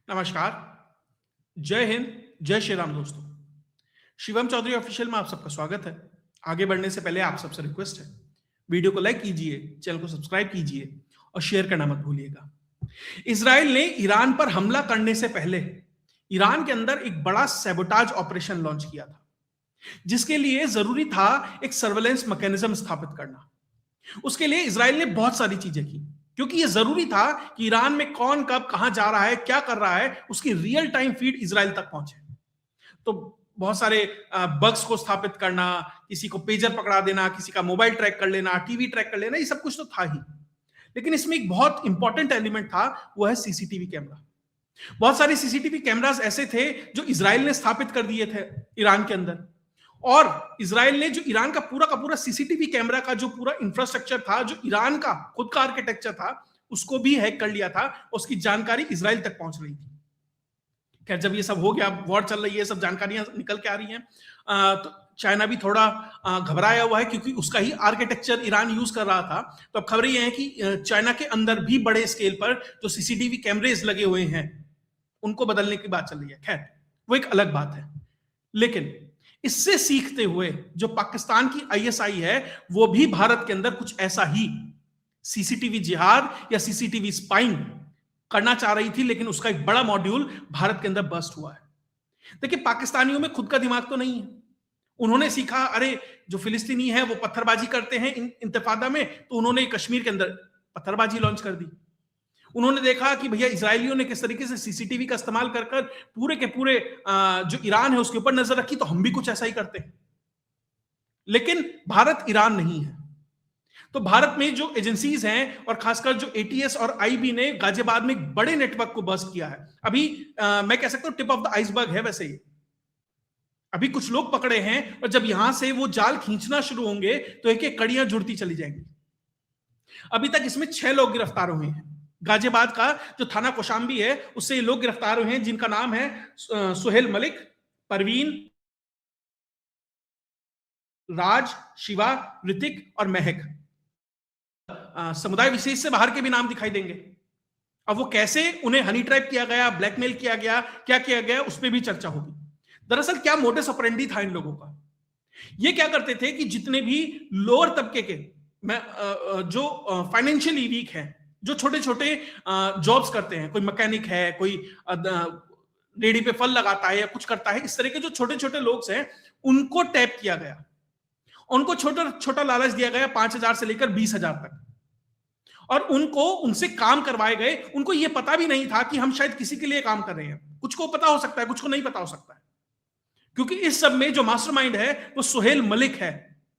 नमस्कार। जय हिंद। जय श्री राम दोस्तों। शिवम चौधरी ऑफिशियल में आप सबका स्वागत है। आगे बढ़ने से पहले आप सबसे रिक्वेस्ट है, वीडियो को लाइक कीजिए, चैनल को सब्सक्राइब कीजिए और शेयर करना मत भूलिएगा। इसराइल ने ईरान पर हमला करने से पहले ईरान के अंदर एक बड़ा सैबोटाज ऑपरेशन लॉन्च किया था, जिसके लिए जरूरी था एक सर्वेलेंस मैकेनिज्म स्थापित करना। उसके लिए इसराइल ने बहुत सारी चीजें की, क्योंकि यह जरूरी था कि ईरान में कौन कब कहां जा रहा है, क्या कर रहा है, उसकी रियल टाइम फीड इसराइल तक पहुंचे। तो बहुत सारे बग्स को स्थापित करना, किसी को पेजर पकड़ा देना, किसी का मोबाइल ट्रैक कर लेना, टीवी ट्रैक कर लेना, ये सब कुछ तो था ही। लेकिन इसमें एक बहुत इंपॉर्टेंट एलिमेंट था, वो है सीसीटीवी कैमरा। बहुत सारे सीसीटीवी कैमरास ऐसे थे जो इसराइल ने स्थापित कर दिए थे ईरान के अंदर, और इसराइल ने जो ईरान का पूरा सीसीटीवी कैमरा का जो पूरा इंफ्रास्ट्रक्चर था, जो ईरान का खुद का आर्किटेक्चर था, उसको भी हैक कर लिया था। उसकी जानकारी इसराइल तक पहुंच रही थी। खैर, जब ये सब हो गया, वॉर चल रही है, सब जानकारियां निकल के आ रही हैं, तो चाइना भी थोड़ा घबराया हुआ है, क्योंकि उसका ही आर्किटेक्चर ईरान यूज कर रहा था। तो अब खबर ये है कि चाइना के अंदर भी बड़े स्केल पर जो सीसीटीवी कैमरेज लगे हुए हैं, उनको बदलने की बात चल रही है। खैर, वो एक अलग बात है। लेकिन इससे सीखते हुए जो पाकिस्तान की आईएसआई है, वो भी भारत के अंदर कुछ ऐसा ही सीसीटीवी जिहाद या सीसीटीवी स्पाइंग करना चाह रही थी, लेकिन उसका एक बड़ा मॉड्यूल भारत के अंदर बस्ट हुआ है। देखिए, पाकिस्तानियों में खुद का दिमाग तो नहीं है। उन्होंने सीखा, अरे जो फिलिस्तीनी है वो पत्थरबाजी करते हैं इंतफादा में, तो उन्होंने कश्मीर के अंदर पत्थरबाजी लॉन्च कर दी। उन्होंने देखा कि भैया इजरायलियों ने किस तरीके से सीसीटीवी का इस्तेमाल कर कर पूरे के पूरे जो ईरान है उसके ऊपर नजर रखी, तो हम भी कुछ ऐसा ही करते हैं। लेकिन भारत ईरान नहीं है। तो भारत में जो एजेंसीज हैं, और खासकर जो एटीएस और आईबी ने गाजियाबाद में एक बड़े नेटवर्क को बस्ट किया है। अभी मैं कह सकता हूं टिप ऑफ द आइसबर्ग है। वैसे ही अभी कुछ लोग पकड़े हैं, और जब यहां से वो जाल खींचना शुरू होंगे तो एक एक कड़ियां जुड़ती चली जाएंगी। अभी तक इसमें 6 लोग गिरफ्तार हुए हैं। गाजियाबाद का जो थाना कौशाम्बी है, उससे ये लोग गिरफ्तार हुए हैं, जिनका नाम है सुहेल मलिक, परवीन, राज, शिवा, ऋतिक और महक। समुदाय विशेष से बाहर के भी नाम दिखाई देंगे। अब वो कैसे उन्हें हनी ट्रैप किया गया, ब्लैकमेल किया गया, क्या किया गया, उस पर भी चर्चा होगी। दरअसल क्या मोडस ऑपरेंडी था इन लोगों का? ये क्या करते थे कि जितने भी लोअर तबके के जो फाइनेंशियली वीक हैं, जो छोटे छोटे जॉब्स करते हैं, कोई मैकेनिक है, कोई रेडी पे फल लगाता है या कुछ करता है, इस तरह के जो छोटे छोटे लोग हैं, उनको टैप किया गया। उनको छोटा छोटा लालच दिया गया, 5,000 से लेकर 20,000 तक, और उनको उनसे काम करवाए गए। उनको यह पता भी नहीं था कि हम शायद किसी के लिए काम कर रहे हैं। कुछ को पता हो सकता है, कुछ को नहीं पता हो सकता है, क्योंकि इस सब में जो मास्टरमाइंड है वो सुहेल मलिक है।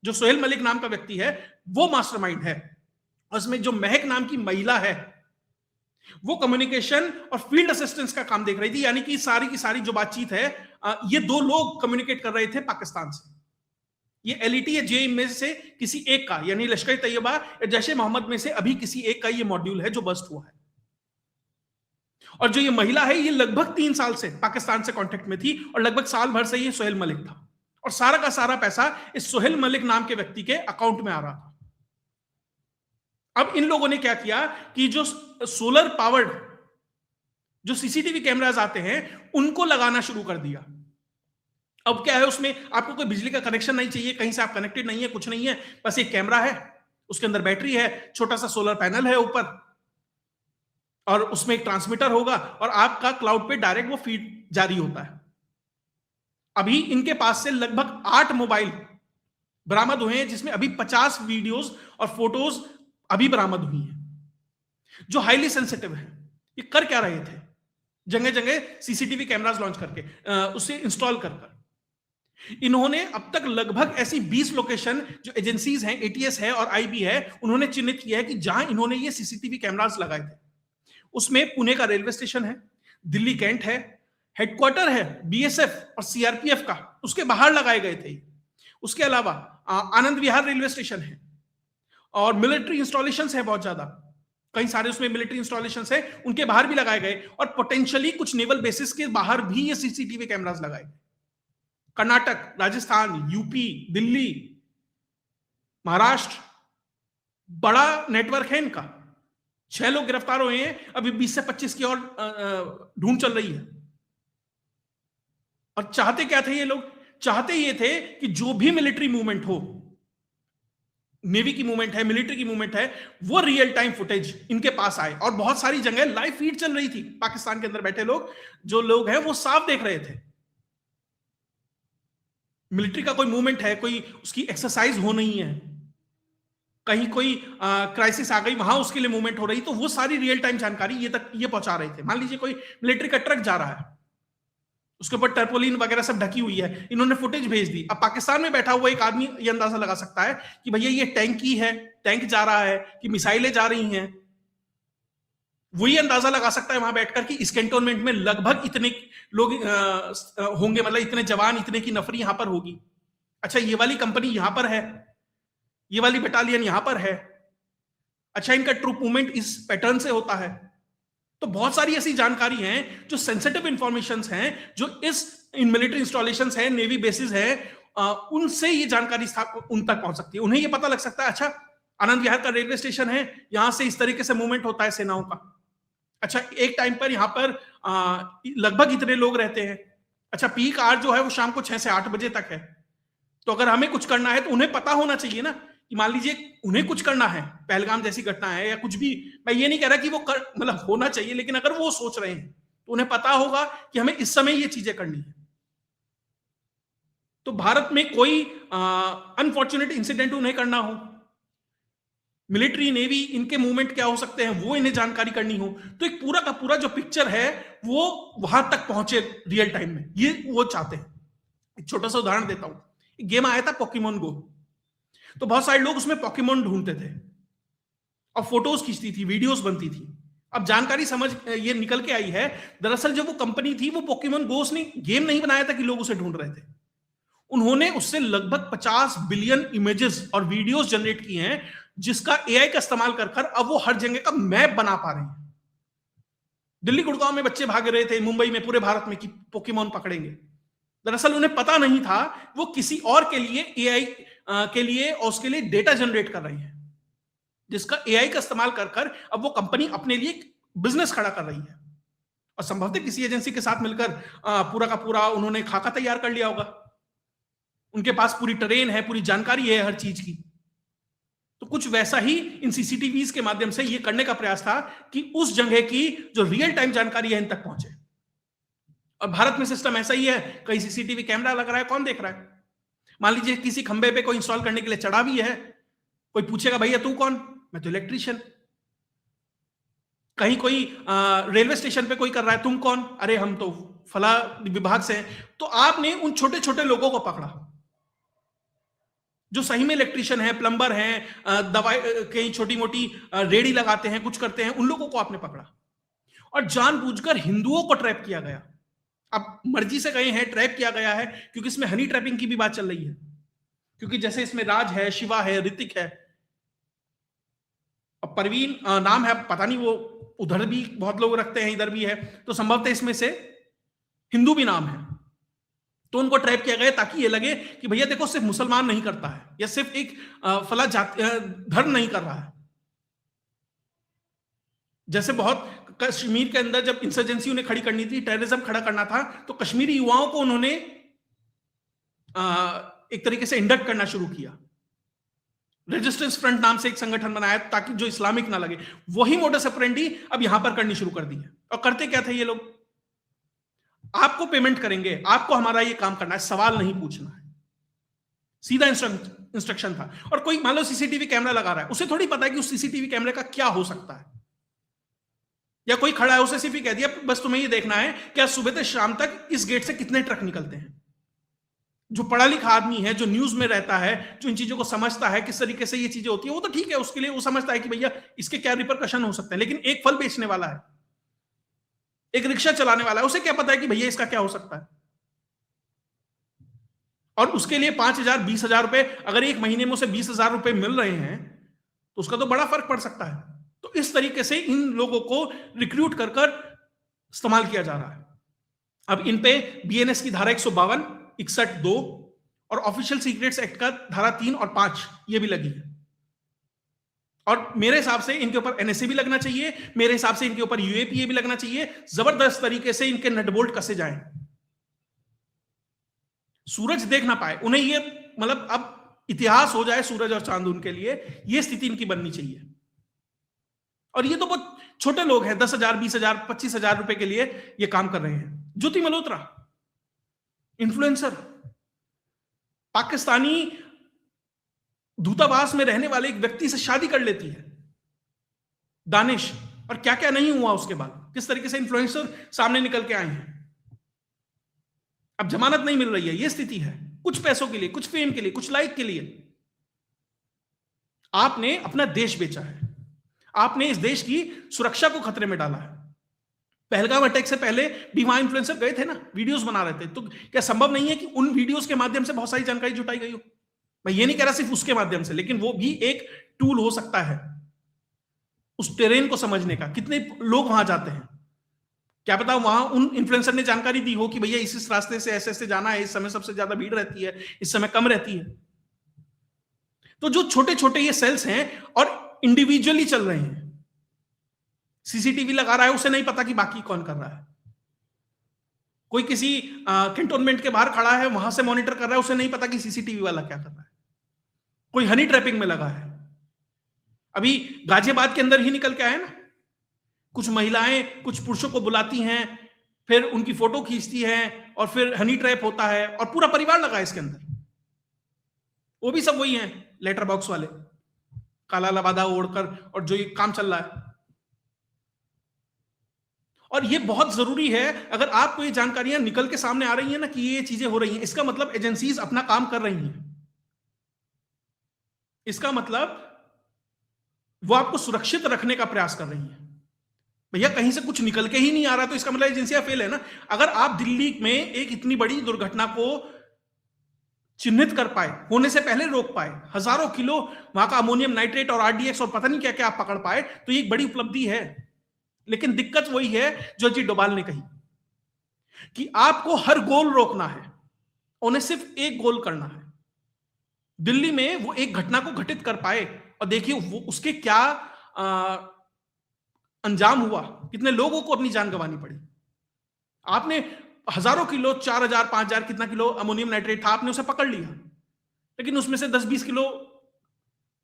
जो सुहेल मलिक नाम का व्यक्ति है, वो मास्टरमाइंड है। और उसमें जो महक नाम की महिला है, वो कम्युनिकेशन और फील्ड असिस्टेंस का काम देख रही थी। यानी कि सारी की सारी जो बातचीत है, ये दो लोग कम्युनिकेट कर रहे थे पाकिस्तान से। ये एलईटी या जेई में से किसी एक का, यानी लश्कर तैयबा या जैश ए मोहम्मद में से अभी किसी एक का ये मॉड्यूल है जो बस्ट हुआ है। और जो ये महिला है, ये लगभग 3 साल से पाकिस्तान से कांटेक्ट में थी, और लगभग साल भर से ये सुहेल मलिक था, और सारा का सारा पैसा इस सुहेल मलिक नाम के व्यक्ति के अकाउंट में आ रहा था। अब इन लोगों ने क्या किया कि जो सोलर पावर्ड जो सीसीटीवी कैमरास आते हैं, उनको लगाना शुरू कर दिया। अब क्या है, उसमें आपको कोई बिजली का कनेक्शन नहीं चाहिए, कहीं से आप कनेक्टेड नहीं है, कुछ नहीं है, बस एक कैमरा है, उसके अंदर बैटरी है, छोटा सा सोलर पैनल है ऊपर, और उसमें एक ट्रांसमीटर होगा, और आपका क्लाउड पे डायरेक्ट वो फीड जारी होता है। अभी इनके पास से लगभग 8 मोबाइल बरामद हुए हैं, जिसमें अभी 50 वीडियोस और फोटोज अभी बरामद हुई हैं, जो हाईली सेंसिटिव है। ये कर क्या रहे थे? जगह जगह सीसीटीवी कैमरास लॉन्च करके, उसे इंस्टॉल कर इन्होंने अब तक लगभग ऐसी 20 लोकेशन जो एजेंसीज हैं, एटीएस है और आईबी है, उन्होंने चिन्हित किया है कि जहां इन्होंने ये सीसीटीवी कैमरास लगाए थे, उसमें पुणे का रेलवे स्टेशन है, दिल्ली कैंट है, हेडक्वार्टर है बीएसएफ और सीआरपीएफ का, उसके बाहर लगाए गए थे। उसके अलावा आनंद विहार रेलवे स्टेशन है, और मिलिट्री इंस्टॉलेशंस है बहुत ज्यादा, कई सारे उसमें मिलिट्री इंस्टॉलेशंस है, उनके बाहर भी लगाए गए, और पोटेंशियली कुछ नेवल बेसिस के बाहर भी ये सीसीटीवी कैमरास लगाए गए। कर्नाटक, राजस्थान, यूपी, दिल्ली, महाराष्ट्र, बड़ा नेटवर्क है इनका। 6 लोग गिरफ्तार हुए हैं, अभी 20 से 25 की और ढूंढ चल रही है। और चाहते क्या थे ये लोग? चाहते ये थे कि जो भी मिलिट्री मूवमेंट हो, नेवी की मूवमेंट है, मिलिट्री की मूवमेंट है, वो रियल टाइम फुटेज इनके पास आए। और बहुत सारी जगह लाइव फीड चल रही थी, पाकिस्तान के अंदर बैठे लोग, जो लोग हैं वो साफ देख रहे थे मिलिट्री का कोई मूवमेंट है, कोई उसकी एक्सरसाइज हो नहीं है, कहीं कोई क्राइसिस आ गई, वहां उसके लिए मूवमेंट हो रही, तो वो सारी रियल टाइम जानकारी ये तक ये पहुंचा रहे थे। मान लीजिए कोई मिलिट्री का ट्रक जा रहा है, उसके ऊपर टर्पोलिन वगैरह सब ढकी हुई है, इन्होंने फुटेज भेज दी। अब पाकिस्तान में बैठा हुआ एक आदमी ये अंदाजा लगा सकता है कि भैया ये टैंक ही है, टैंक जा रहा है कि मिसाइलें जा रही हैं। वही अंदाजा लगा सकता है वहां बैठकर कि इस कैंटोनमेंट में लगभग इतने लोग होंगे, मतलब इतने जवान, इतने की नफरी यहां पर होगी। अच्छा, ये वाली कंपनी यहां पर है, ये वाली बटालियन यहां पर है, अच्छा इनका ट्रूप मूवमेंट इस पैटर्न से होता है। तो बहुत सारी ऐसी जानकारी हैं जो सेंसिटिव इंफॉर्मेशन हैं, जो इस इन मिलिट्री इंस्टॉलेशन है, नेवी बेसिस है, उनसे ये जानकारी उन तक पहुंच सकती है। उन्हें ये पता लग सकता है, अच्छा आनंद विहार का रेलवे स्टेशन है, यहां से इस तरीके से मूवमेंट होता है सेनाओं का। अच्छा, एक टाइम पर यहां पर लगभग इतने लोग रहते हैं। अच्छा, पीक आवर जो है वो शाम को 6 से 8 बजे तक है। तो अगर हमें कुछ करना है तो उन्हें पता होना चाहिए ना, कि मान लीजिए उन्हें कुछ करना है, पहलगाम जैसी घटना है या कुछ भी, मैं ये नहीं कह रहा कि वो मतलब होना चाहिए, लेकिन अगर वो सोच रहे हैं तो उन्हें पता होगा कि हमें इस समय ये चीजें करनी है। तो भारत में कोई अनफॉर्चुनेट इंसिडेंट उन्हें करना हो, मिलिट्री नेवी इनके मूवमेंट क्या हो सकते हैं वो इन्हें जानकारी करनी हो, तो एक पूरा का पूरा जो पिक्चर है वो वहां तक पहुंचे रियल टाइम में, ये वो चाहते हैं। एक छोटा सा उदाहरण देता हूं, गेम आया था पोकेमोन गो, तो बहुत सारे लोग उसमें पोकेमोन ढूंढते थे और फोटोज खींचती थी, वीडियोस बनती थी। अब जानकारी समझ ये निकल के आई है, दरअसल जो वो कंपनी थी वो पोकेमोन गो ने गेम नहीं बनाया था कि लोग उसे ढूंढ रहे थे, उन्होंने उससे लगभग 50 बिलियन इमेजेस और वीडियोस जनरेट किए हैं, जिसका एआई का इस्तेमाल कर अब वो हर जगह का मैप बना पा रहे हैं। दिल्ली गुड़गांव में बच्चे भाग रहे थे, मुंबई में, पूरे भारत में कि पोकेमोन पकड़ेंगे। दरअसल उन्हें पता नहीं था वो किसी और के लिए एआई के लिए और उसके लिए डेटा जनरेट कर रही है, जिसका एआई का इस्तेमाल कर अब वो कंपनी अपने लिए बिजनेस खड़ा कर रही है। और संभवतः किसी एजेंसी के साथ मिलकर पूरा का पूरा उन्होंने खाका तैयार कर लिया होगा, उनके पास पूरी ट्रेन है, पूरी जानकारी है हर चीज की। तो कुछ वैसा ही इन सीसीटीवीज के माध्यम से ये करने का प्रयास था कि उस जगह की जो रियल टाइम जानकारी है इन तक पहुंचे। और भारत में सिस्टम ऐसा ही है, कहीं सीसीटीवी कैमरा लग रहा है, कौन देख रहा है? मान लीजिए किसी खंबे पे कोई इंस्टॉल करने के लिए चढ़ा भी है, कोई पूछेगा भैया तू कौन? मैं तो इलेक्ट्रीशियन। कहीं कोई रेलवे स्टेशन पे कोई कर रहा है, तुम कौन? अरे हम तो फला विभाग से हैं। तो आपने उन छोटे छोटे लोगों को पकड़ा जो सही में इलेक्ट्रीशियन है, प्लम्बर है, दवाई कहीं छोटी मोटी रेडी लगाते हैं, कुछ करते हैं, उन लोगों को आपने पकड़ा। और जानबूझकर हिंदुओं को ट्रैप किया गया। अब मर्जी से गए हैं, ट्रैप किया गया है, क्योंकि इसमें हनी ट्रैपिंग की भी बात चल रही है, क्योंकि जैसे इसमें राज है, शिवा है, ऋतिक है, अब परवीन नाम है, पता नहीं वो उधर भी बहुत लोग रखते हैं, इधर भी है, तो संभवतः इसमें से हिंदू भी नाम है। तो उनको ट्रैप किया गया ताकि ये लगे कि भैया देखो सिर्फ मुसलमान नहीं करता है, या सिर्फ एक फला जाति धर्म नहीं कर रहा है। जैसे बहुत कश्मीर के अंदर जब इंसर्जेंसी उन्हें खड़ी करनी थी, टेररिज्म खड़ा करना था, तो कश्मीरी युवाओं को उन्होंने एक तरीके से इंडक्ट करना शुरू किया। रेजिस्टेंस फ्रंट नाम से एक संगठन बनाया ताकि जो इस्लामिक ना लगे। वही मोडस ऑपरेंडी अब यहां पर करनी शुरू कर दी है। और करते क्या थे ये लोग? आपको पेमेंट करेंगे, आपको हमारा ये काम करना है, सवाल नहीं पूछना है, सीधा इंस्ट्रक्शन था। और कोई मान लो सीसीटीवी कैमरा लगा रहा है, उसे थोड़ी पता है कि उस सीसीटीवी कैमरे का क्या हो सकता है, या कोई खड़ा है उसे सिर्फ कह दिया बस तुम्हें ये देखना है क्या सुबह से शाम तक इस गेट से कितने ट्रक निकलते हैं। जो पढ़ा लिखा आदमी है, जो न्यूज में रहता है, जो इन चीजों को समझता है, किस तरीके से ये चीजें होती है, वो तो ठीक है, उसके लिए वो समझता है कि भैया इसके क्या रिपरकशन हो सकते हैं। लेकिन एक फल बेचने वाला है, एक रिक्शा चलाने वाला है, उसे क्या पता है कि भैया इसका क्या हो सकता है? और उसके लिए 5,000 20,000 रुपए, अगर एक महीने में उसे 20,000 रुपए मिल रहे हैं तो उसका तो बड़ा फर्क पड़ सकता है। तो इस तरीके से इन लोगों को रिक्रूट कर इस्तेमाल किया जा रहा है। अब इन पे बीएनएस की धारा 152, 61(2) और ऑफिशियल सीक्रेट्स एक्ट का धारा 3 और 5 ये भी लगी है। और मेरे हिसाब से इनके ऊपर एनएसए भी लगना चाहिए, मेरे हिसाब से इनके ऊपर यूएपीए भी लगना चाहिए, जबरदस्त तरीके से इनके नटबोल्ट कसे जाएं, सूरज देख ना पाए उन्हें, ये मतलब अब इतिहास हो जाए सूरज और चांद उनके लिए, ये स्थिति इनकी बननी चाहिए। और ये तो बहुत छोटे लोग हैं, 10,000, 20,000, 25,000 रुपए के लिए ये काम कर रहे हैं। ज्योति मल्होत्रा इन्फ्लुएंसर, पाकिस्तानी दूतावास में रहने वाले एक व्यक्ति से शादी कर लेती है, दानिश, और क्या क्या नहीं हुआ उसके बाद, किस तरीके से इन्फ्लुएंसर सामने निकल के आए हैं। अब जमानत नहीं मिल रही है, यह स्थिति है, कुछ पैसों के लिए, कुछ फेम के लिए, कुछ लाइक के लिए आपने अपना देश बेचा है, आपने इस देश की सुरक्षा को खतरे में डाला है। पहलगाम अटैक से पहले भी वहां इन्फ्लुएंसर गए थे ना, वीडियोस बना रहे थे, तो क्या संभव नहीं है कि उन वीडियोस के माध्यम से बहुत सारी जानकारी जुटाई गई हो? मैं ये नहीं कह रहा सिर्फ उसके माध्यम से, लेकिन वो भी एक टूल हो सकता है उस टेरेन को समझने का। कितने लोग वहां जाते हैं, क्या पता वहां उन इन्फ्लुएंसर ने जानकारी दी हो कि भैया इस रास्ते से ऐसे ऐसे जाना है, इस समय सबसे ज्यादा भीड़ रहती है, इस समय कम रहती है। तो जो छोटे छोटे ये सेल्स हैं और इंडिविजुअली चल रहे हैं, सीसीटीवी लगा रहा है, उसे नहीं पता कि बाकी कौन कर रहा है। कोई किसी कैंटोनमेंट के बाहर खड़ा है, वहां से मॉनिटर कर रहा है, उसे नहीं पता कि सीसीटीवी वाला क्या कर रहा है। कोई हनी ट्रैपिंग में लगा है, अभी गाजियाबाद के अंदर ही निकल के आए ना, कुछ महिलाएं कुछ पुरुषों को बुलाती हैं, फिर उनकी फोटो खींचती हैं, और फिर हनी ट्रैप होता है, और पूरा परिवार लगा है इसके अंदर। वो भी सब वही हैं, लेटर बॉक्स वाले, काला लबादा ओढ़कर, और जो ये काम चल रहा है। और ये बहुत जरूरी है, अगर आपको ये जानकारियां निकल के सामने आ रही हैं ना कि ये चीजें हो रही हैं, इसका मतलब एजेंसीज अपना काम कर रही हैं, इसका मतलब वो आपको सुरक्षित रखने का प्रयास कर रही हैं। भैया कहीं से कुछ निकल के ही नहीं आ रहा, तो इसका मतलब एजेंसियां फेल है ना। अगर आप दिल्ली में एक इतनी बड़ी दुर्घटना को चिन्हित कर पाए, होने से पहले रोक पाए, हजारों किलो वहां का अमोनियम नाइट्रेट और आरडीएक्स और पता नहीं क्या क्या आप पकड़ पाए, तो ये एक बड़ी उपलब्धि है। लेकिन दिक्कत वही है जो अजीत डोभाल ने कही कि आपको हर गोल रोकना है, उन्हें सिर्फ एक गोल करना है। दिल्ली में वो एक घटना को घटित कर पाए, और देखिए वो उसके क्या अंजाम हुआ, कितने लोगों को अपनी जान गंवानी पड़ी। आपने हजारों किलो, 4,000, 5,000 कितना किलो अमोनियम नाइट्रेट था, आपने उसे पकड़ लिया, लेकिन उसमें से 10-20 किलो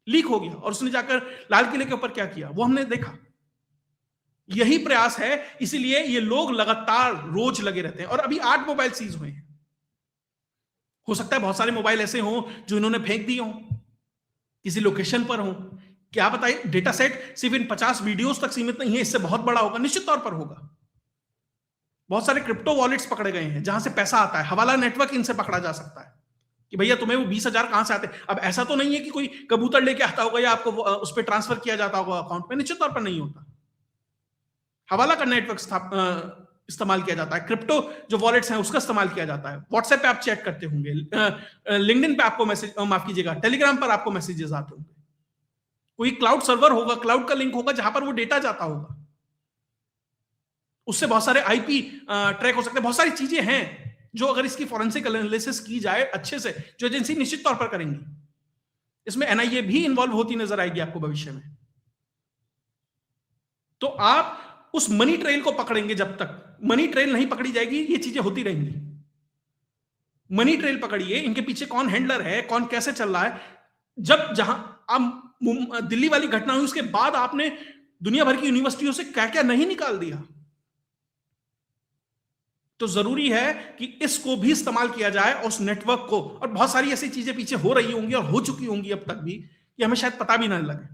लीक हो गया, और उसने जाकर लाल किले के ऊपर क्या किया वो हमने देखा। यही प्रयास है, इसीलिए ये लोग लगातार रोज लगे रहते हैं। और अभी 8 मोबाइल सीज हुए हैं, हो सकता है बहुत सारे मोबाइल ऐसे हों जो इन्होंने फेंक दिए हों, किसी लोकेशन पर हों, क्या बताइए। डेटा सेट सिर्फ इन 50 वीडियोस तक सीमित नहीं है, इससे बहुत बड़ा होगा, निश्चित तौर पर होगा। बहुत सारे क्रिप्टो वॉलेट्स पकड़े गए हैं जहां से पैसा आता है, हवाला नेटवर्क इनसे पकड़ा जा सकता है कि भैया तुम्हें वो 20,000 कहां से आते हैं। अब ऐसा तो नहीं है कि कोई कबूतर लेके आता होगा या आपको उस पर ट्रांसफर किया जाता होगा अकाउंट में, निश्चित तौर पर नहीं होता। हवाला का नेटवर्क इस्तेमाल किया जाता है, क्रिप्टो जो वॉलेट्स हैं उसका इस्तेमाल किया जाता है। व्हाट्सएप पे आप चैट करते होंगे, लिंक्डइन पे आपको मैसेज, माफ कीजिएगा, टेलीग्राम पर आपको मैसेजेस आते होंगे, कोई क्लाउड सर्वर होगा, क्लाउड का लिंक होगा जहां पर वो डेटा जाता होगा, उससे बहुत सारे आईपी ट्रैक हो सकते हैं। बहुत सारी चीजें हैं जो अगर इसकी फॉरेंसिक एनालिसिस की जाए अच्छे से, जो एजेंसी निश्चित तौर पर करेंगी, इसमें एनआईए भी इन्वॉल्व होती नजर आएगी आपको भविष्य में। तो आप उस मनी ट्रेल को पकड़ेंगे, जब तक मनी ट्रेल नहीं पकड़ी जाएगी ये चीजें होती रहेंगी। मनी ट्रेल पकड़िए, इनके पीछे कौन हैंडलर है, कौन कैसे चल रहा है। जब जहां आप दिल्ली वाली घटना हुई उसके बाद आपने दुनिया भर की यूनिवर्सिटियों से क्या क्या नहीं निकाल दिया, तो जरूरी है कि इसको भी इस्तेमाल किया जाए, उस नेटवर्क को। और बहुत सारी ऐसी चीजें पीछे हो रही होंगी और हो चुकी होंगी अब तक भी, कि हमें शायद पता भी ना लगे।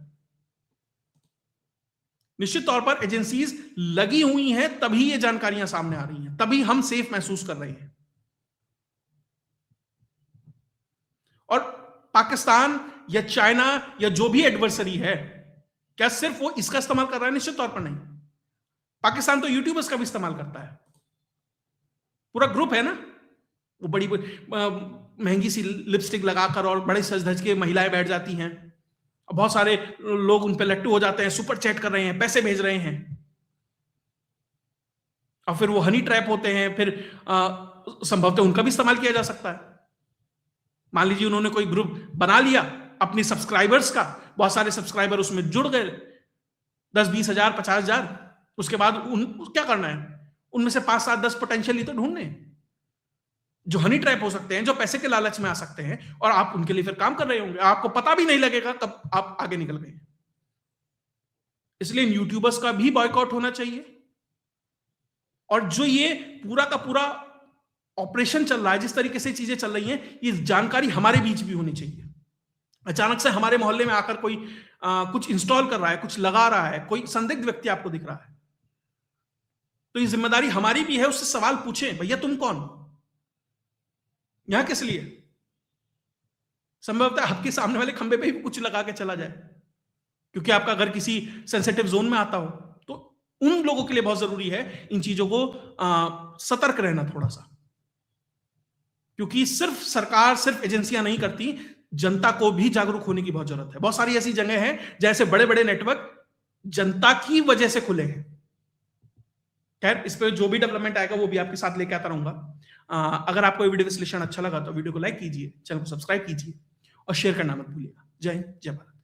निश्चित तौर पर एजेंसीज लगी हुई हैं, तभी ये जानकारियां सामने आ रही हैं, तभी हम सेफ महसूस कर रहे हैं। और पाकिस्तान या चाइना या जो भी एडवर्सरी है, क्या सिर्फ वो इसका इस्तेमाल कर रहा है? निश्चित तौर पर नहीं। पाकिस्तान तो यूट्यूबर्स का भी इस्तेमाल करता है, पूरा ग्रुप है ना, वो बड़ी महंगी सी लिपस्टिक लगाकर और बड़े सज धज के महिलाएं बैठ जाती हैं, बहुत सारे लोग उन पे लट्टू हो जाते हैं, सुपर चैट कर रहे हैं, पैसे भेज रहे हैं, और फिर वो हनी ट्रैप होते हैं। फिर संभवतः उनका भी इस्तेमाल किया जा सकता है। मान लीजिए उन्होंने कोई ग्रुप बना लिया अपने सब्सक्राइबर्स का, बहुत सारे सब्सक्राइबर उसमें जुड़ गए, 10-20 हजार 50 हजार, उसके बाद क्या करना है, उनमें से 5-7-10 पोटेंशियली तो ढूंढने जो हनी ट्रैप हो सकते हैं, जो पैसे के लालच में आ सकते हैं, और आप उनके लिए फिर काम कर रहे होंगे, आपको पता भी नहीं लगेगा कब आप आगे निकल गए। इसलिए इन यूट्यूबर्स का भी बॉयकॉट होना चाहिए, और जो ये पूरा का पूरा ऑपरेशन चल रहा है, जिस तरीके से चीजें चल रही हैं, ये जानकारी हमारे बीच भी होनी चाहिए। अचानक से हमारे मोहल्ले में आकर कोई कुछ इंस्टॉल कर रहा है, कुछ लगा रहा है, कोई संदिग्ध व्यक्ति आपको दिख रहा है, तो ये जिम्मेदारी हमारी भी है, उससे सवाल पूछें, भैया तुम कौन, यहां किस लिए। संभवतः आपके सामने वाले खंबे पे भी कुछ लगा के चला जाए, क्योंकि आपका घर किसी सेंसिटिव जोन में आता हो, तो उन लोगों के लिए बहुत जरूरी है इन चीजों को सतर्क रहना थोड़ा सा, क्योंकि सिर्फ सरकार, सिर्फ एजेंसियां नहीं करती, जनता को भी जागरूक होने की बहुत जरूरत है। बहुत सारी ऐसी जगह हैं जैसे बड़े बड़े नेटवर्क जनता की वजह से खुले हैं। खैर, इस पे जो भी डेवलपमेंट आएगा वो भी आपके साथ लेके आता रहूंगा। अगर आपको ये वीडियो विश्लेषण अच्छा लगा तो वीडियो को लाइक कीजिए, चैनल को सब्सक्राइब कीजिए और शेयर करना मत भूलिएगा। जय हिंद, जय भारत।